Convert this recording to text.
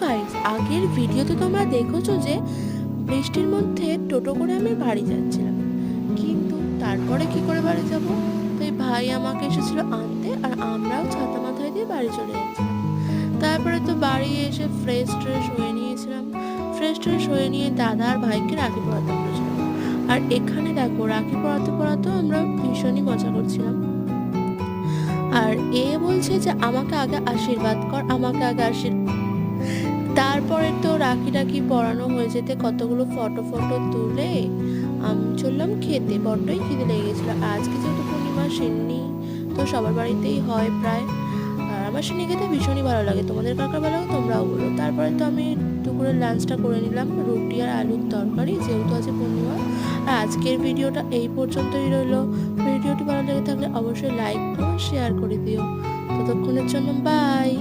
Guys, আগের ভিডিওতে তোমরা দেখেছো যে বৃষ্টির মধ্যে টোটো করে আমি বাড়ি যাচ্ছিলাম, কিন্তু তারপরে কি করে বাড়ি যাব? তাই ভাই আমাকে এসেছিল আনতে, আর আমরাও ছাতা মাথায় দিয়ে বাড়ি চলে যাচ্ছিলাম। তারপরে তো বাড়ি এসে ফ্রেশ হয়ে নিয়েছিলাম। ফ্রেশ হয়ে নিয়ে দাদা আর ভাইকে রাখি পরাতে বলেছিলাম। আর এখানে দেখো, রাখি পরাতে পরাতেও আমরা ভীষণই মজা করছিলাম। আর এ বলছে যে আমাকে আগে আশীর্বাদ কর, আমাকে আগে আশীর্বাদ। তারপরে তো রাখি রাখি পরানো হয়ে যেতে কতগুলো ফটো তুলে আমি চললাম খেতে। বড্ডই খিদে লেগে গেছিলো। আজকে যেহেতু পূর্ণিমা, সিন্নি তো সবার বাড়িতেই হয় প্রায়। আর আমার সিন্নি খেতে ভীষণই ভালো লাগে। তোমাদের কার ভালো লাগে তোমরাও বলো। তারপরে তো আমি দুপুরের লাঞ্চটা করে নিলাম, রুটি আর আলুর তরকারি, যেহেতু আছে পূর্ণিমা। আর আজকের ভিডিওটা এই পর্যন্তই রইলো। ভিডিওটি ভালো লেগে থাকলে অবশ্যই লাইক করো, শেয়ার করে দিও। ততক্ষণের জন্য বাই।